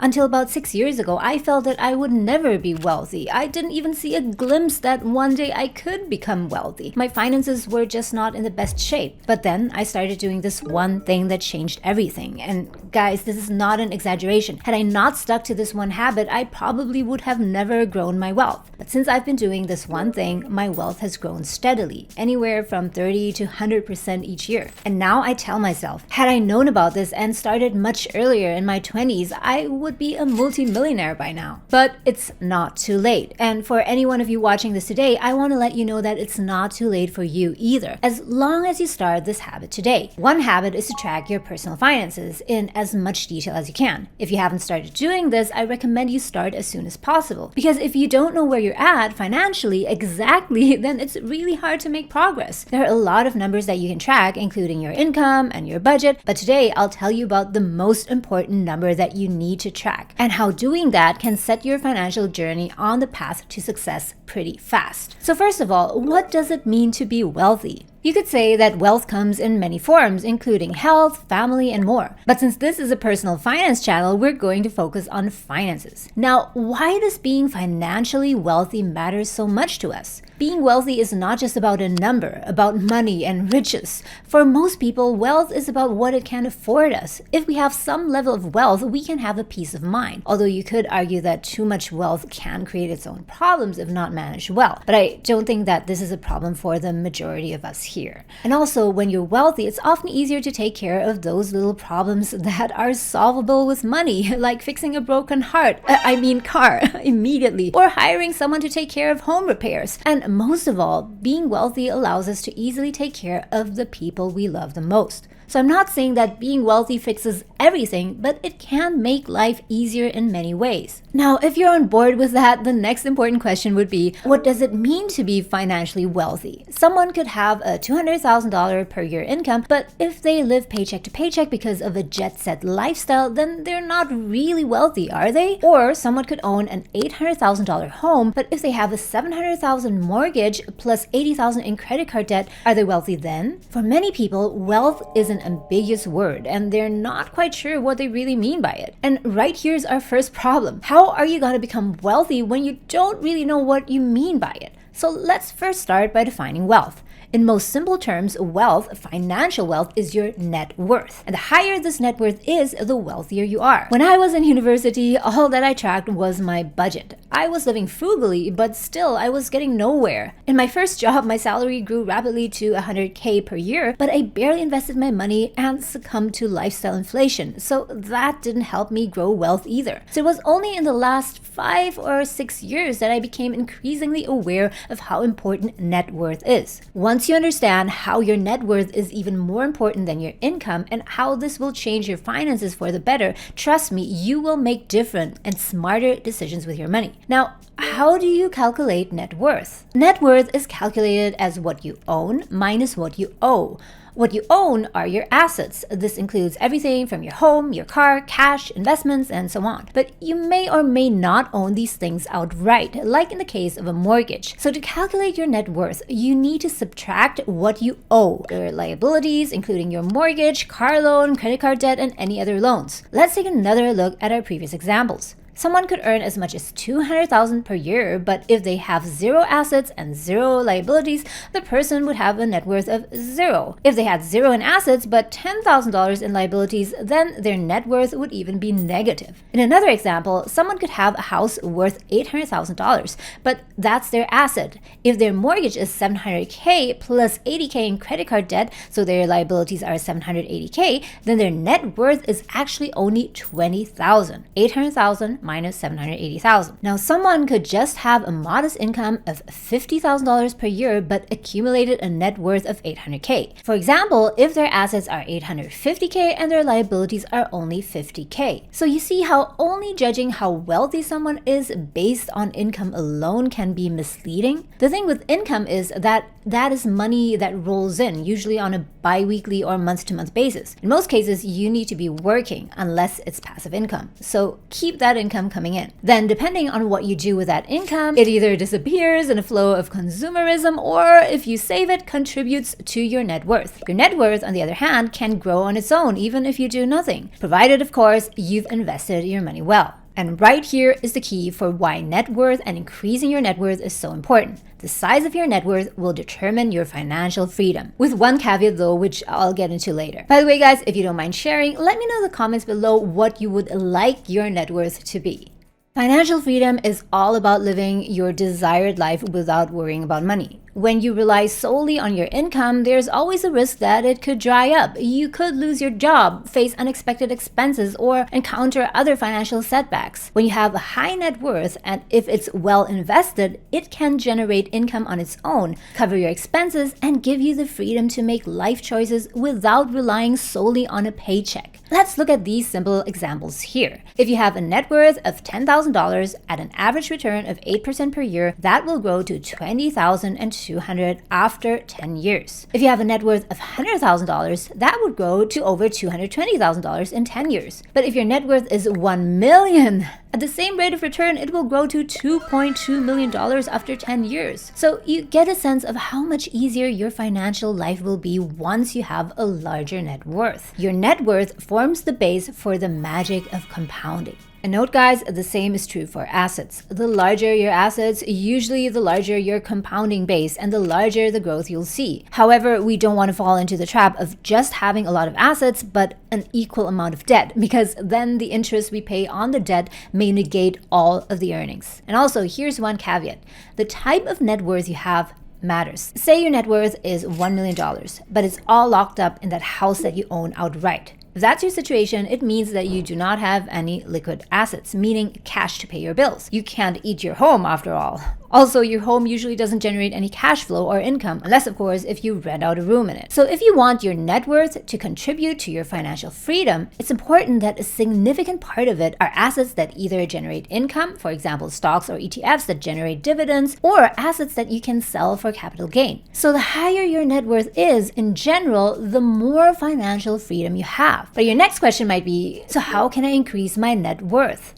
Until about 6 years ago, I felt that I would never be wealthy. I didn't even see a glimpse that one day I could become wealthy. My finances were just not in the best shape. But then I started doing this one thing that changed everything. And guys, this is not an exaggeration. Had I not stuck to this one habit, I probably would have never grown my wealth. But since I've been doing this one thing, my wealth has grown steadily, anywhere from 30 to 100% each year. And now I tell myself, had I known about this and started much earlier in my 20s, I would be a multi-millionaire by now. But it's not too late. And for any one of you watching this today, I want to let you know that it's not too late for you either, as long as you start this habit today. One habit is to track your personal finances in as much detail as you can. If you haven't started doing this, I recommend you start as soon as possible. Because if you don't know where you're at financially exactly, then it's really hard to make progress. There are a lot of numbers that you can track, including your income and your budget, but today I'll tell you about the most important number that you need to track and how doing that can set your financial journey on the path to success pretty fast. So first of all, what does it mean to be wealthy? You could say that wealth comes in many forms, including health, family, and more. But since this is a personal finance channel, we're going to focus on finances. Now, why does being financially wealthy matter so much to us? Being wealthy is not just about a number, about money and riches. For most people, wealth is about what it can afford us. If we have some level of wealth, we can have a peace of mind. Although you could argue that too much wealth can create its own problems if not managed well. But I don't think that this is a problem for the majority of us here. And also, when you're wealthy, it's often easier to take care of those little problems that are solvable with money, like fixing a broken car immediately, or hiring someone to take care of home repairs. And most of all, being wealthy allows us to easily take care of the people we love the most. So I'm not saying that being wealthy fixes everything, but it can make life easier in many ways. Now, if you're on board with that, the next important question would be, what does it mean to be financially wealthy? Someone could have a $200,000 per year income, but if they live paycheck to paycheck because of a jet-set lifestyle, then they're not really wealthy, are they? Or someone could own an $800,000 home, but if they have a $700,000 mortgage plus $80,000 in credit card debt, are they wealthy then? For many people, wealth is an ambiguous word, and they're not quite sure what they really mean by it. And right here's our first problem. How are you going to become wealthy when you don't really know what you mean by it? So let's first start by defining wealth. In most simple terms, wealth, financial wealth, is your net worth. And the higher this net worth is, the wealthier you are. When I was in university, all that I tracked was my budget. I was living frugally, but still I was getting nowhere. In my first job, my salary grew rapidly to $100K per year, but I barely invested my money and succumbed to lifestyle inflation. So that didn't help me grow wealth either. So it was only in the last 5 or 6 years that I became increasingly aware of how important net worth is. Once you understand how your net worth is even more important than your income and how this will change your finances for the better, trust me, you will make different and smarter decisions with your money. Now, how do you calculate net worth? Net worth is calculated as what you own minus what you owe. What you own are your assets. This includes everything from your home, your car, cash, investments, and so on. But you may or may not own these things outright, like in the case of a mortgage. So to calculate your net worth, you need to subtract what you owe, your liabilities, including your mortgage, car loan, credit card debt, and any other loans. Let's take another look at our previous examples. Someone could earn as much as $200,000 per year, but if they have 0 assets and 0 liabilities, the person would have a net worth of 0. If they had 0 in assets but $10,000 in liabilities, then their net worth would even be negative. In another example, someone could have a house worth $800,000, but that's their asset. If their mortgage is $700K plus $80K in credit card debt, so their liabilities are $780K, then their net worth is actually only $20,000. $800,000 minus $780,000. Now, someone could just have a modest income of $50,000 per year but accumulated a net worth of $800K. For example, if their assets are $850K and their liabilities are only $50K. So you see how only judging how wealthy someone is based on income alone can be misleading? The thing with income is that is money that rolls in, usually on a bi-weekly or month-to-month basis. In most cases, you need to be working unless it's passive income. So keep that income income coming in. Then, depending on what you do with that income, it either disappears in a flow of consumerism, or if you save it, contributes to your net worth. Your net worth, on the other hand, can grow on its own even if you do nothing, provided, of course, you've invested your money well. And right here is the key for why net worth and increasing your net worth is so important. The size of your net worth will determine your financial freedom. With one caveat though, which I'll get into later. By the way, guys, if you don't mind sharing, let me know in the comments below what you would like your net worth to be. Financial freedom is all about living your desired life without worrying about money. When you rely solely on your income, there's always a risk that it could dry up. You could lose your job, face unexpected expenses, or encounter other financial setbacks. When you have a high net worth, and if it's well invested, it can generate income on its own, cover your expenses, and give you the freedom to make life choices without relying solely on a paycheck. Let's look at these simple examples here. If you have a net worth of $10,000 at an average return of 8% per year, that will grow to $20,200 after 10 years. If you have a net worth of $100,000, that would grow to over $220,000 in 10 years. But if your net worth is $1 million, at the same rate of return, it will grow to $2.2 million after 10 years. So you get a sense of how much easier your financial life will be once you have a larger net worth. Your net worth forms the base for the magic of compounding. And note, guys, the same is true for assets. The larger your assets, usually the larger your compounding base and the larger the growth you'll see. However, we don't want to fall into the trap of just having a lot of assets but an equal amount of debt, because then the interest we pay on the debt may negate all of the earnings. And also, here's one caveat. The type of net worth you have matters. Say your net worth is $1 million, but it's all locked up in that house that you own outright. If that's your situation, it means that you do not have any liquid assets, meaning cash to pay your bills. You can't eat your home after all. Also, your home usually doesn't generate any cash flow or income, unless of course if you rent out a room in it. So if you want your net worth to contribute to your financial freedom, it's important that a significant part of it are assets that either generate income, for example stocks or ETFs that generate dividends, or assets that you can sell for capital gain. So the higher your net worth is, in general, the more financial freedom you have. But your next question might be, so how can I increase my net worth?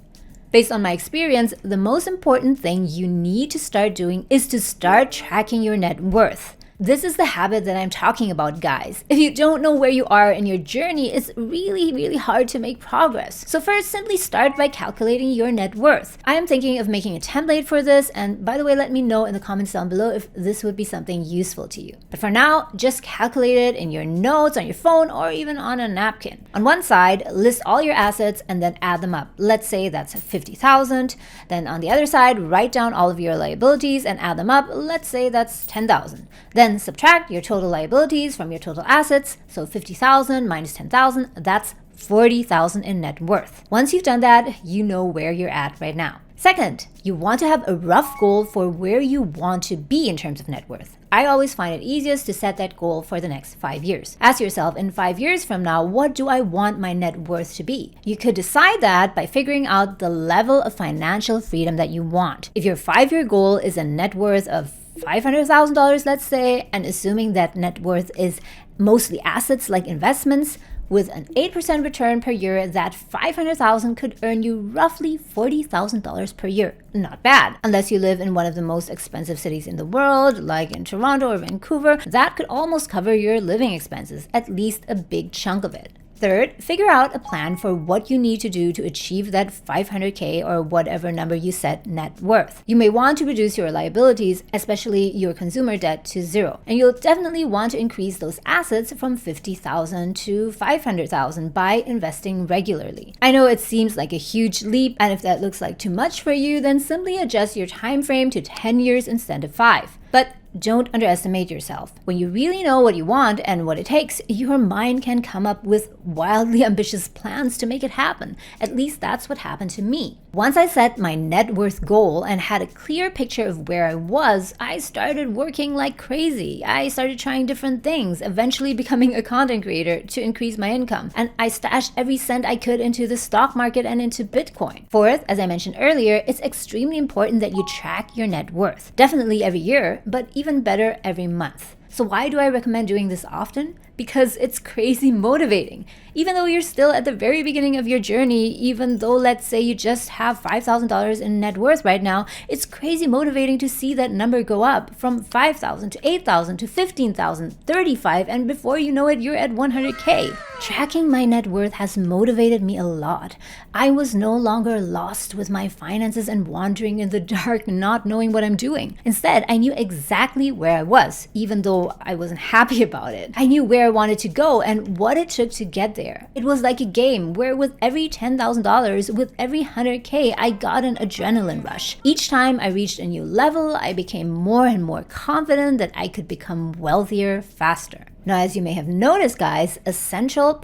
Based on my experience, the most important thing you need to start doing is to start tracking your net worth. This is the habit that I'm talking about, guys. If you don't know where you are in your journey, it's really hard to make progress. So first, simply start by calculating your net worth. I am thinking of making a template for this, and by the way, let me know in the comments down below if this would be something useful to you. But for now, just calculate it in your notes, on your phone, or even on a napkin. On one side, list all your assets and then add them up. Let's say that's 50,000. Then on the other side, write down all of your liabilities and add them up. Let's say that's 10,000. Then subtract your total liabilities from your total assets. So 50,000 minus 10,000, that's 40,000 in net worth. Once you've done that, you know where you're at right now. Second, you want to have a rough goal for where you want to be in terms of net worth. I always find it easiest to set that goal for the next 5 years. Ask yourself, in 5 years from now, what do I want my net worth to be? You could decide that by figuring out the level of financial freedom that you want. If your 5-year goal is a net worth of $500,000, let's say, and assuming that net worth is mostly assets like investments, with an 8% return per year, that $500,000 could earn you roughly $40,000 per year. Not bad. Unless you live in one of the most expensive cities in the world, like in Toronto or Vancouver, that could almost cover your living expenses, at least a big chunk of it. Third, figure out a plan for what you need to do to achieve that $500K or whatever number you set net worth. You may want to reduce your liabilities, especially your consumer debt, to zero. And you'll definitely want to increase those assets from $50,000 to $500,000 by investing regularly. I know it seems like a huge leap, and if that looks like too much for you, then simply adjust your time frame to 10 years instead of 5. But don't underestimate yourself. When you really know what you want and what it takes, your mind can come up with wildly ambitious plans to make it happen. At least that's what happened to me. Once I set my net worth goal and had a clear picture of where I was, I started working like crazy. I started trying different things, eventually becoming a content creator to increase my income. And I stashed every cent I could into the stock market and into Bitcoin. Fourth, as I mentioned earlier, it's extremely important that you track your net worth. Definitely every year, but even better every month. So why do I recommend doing this often? Because it's crazy motivating. Even though you're still at the very beginning of your journey, even though let's say you just have $5,000 in net worth right now, it's crazy motivating to see that number go up from 5,000 to 8,000 to 15,000, 35, and before you know it, you're at 100K. Tracking my net worth has motivated me a lot. I was no longer lost with my finances and wandering in the dark, not knowing what I'm doing. Instead, I knew exactly where I was, even though I wasn't happy about it. I knew where I wanted to go and what it took to get there. It was like a game where with every $10,000, with every 100K, I got an adrenaline rush. Each time I reached a new level, I became more and more confident that I could become wealthier faster. Now, as you may have noticed, guys, essential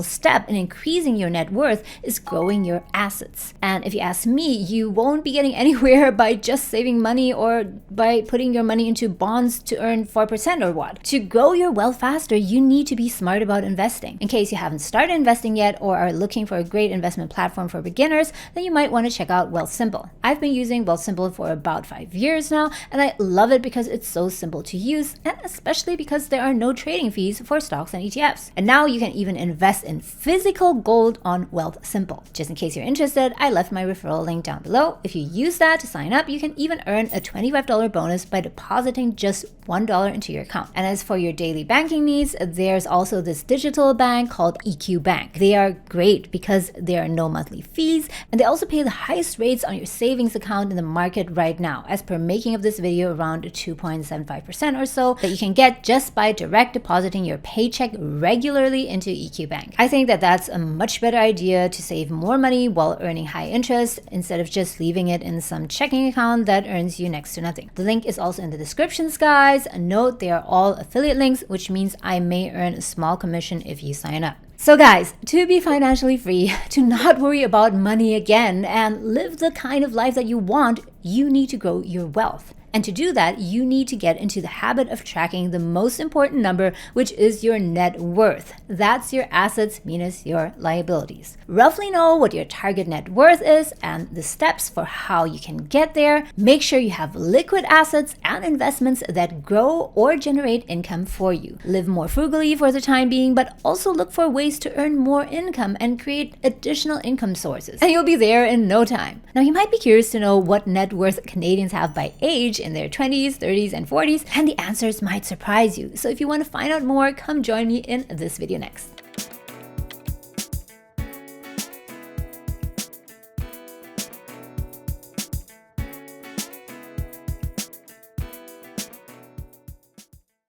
step in increasing your net worth is growing your assets. And if you ask me, you won't be getting anywhere by just saving money or by putting your money into bonds to earn 4% or what. To grow your wealth faster, you need to be smart about investing. In case you haven't started investing yet or are looking for a great investment platform for beginners, then you might want to check out Wealthsimple. I've been using Wealthsimple for about 5 years now, and I love it because it's so simple to use, and especially because there are no trading fees for stocks and ETFs. And now you can even invest in physical gold on Wealthsimple. Just in case you're interested, I left my referral link down below. If you use that to sign up, you can even earn a $25 bonus by depositing just $1 into your account. And as for your daily banking needs, there's also this digital bank called EQ Bank. They are great because there are no monthly fees, and they also pay the highest rates on your savings account in the market right now, as per making of this video, around 2.75% or so, that you can get just by direct depositing your paycheck regularly into EQ Bank. I think that that's a much better idea to save more money while earning high interest instead of just leaving it in some checking account that earns you next to nothing. The link is also in the descriptions, guys. Note they are all affiliate links, which means I may earn a small commission if you sign up. So guys, to be financially free, to not worry about money again, and live the kind of life that you want, you need to grow your wealth. And to do that, you need to get into the habit of tracking the most important number, which is your net worth. That's your assets minus your liabilities. Roughly know what your target net worth is and the steps for how you can get there. Make sure you have liquid assets and investments that grow or generate income for you. Live more frugally for the time being, but also look for ways to earn more income and create additional income sources. And you'll be there in no time. Now, you might be curious to know what net worth Canadians have by age in their 20s, 30s, and 40s, and the answers might surprise you. So if you want to find out more, come join me in this video next.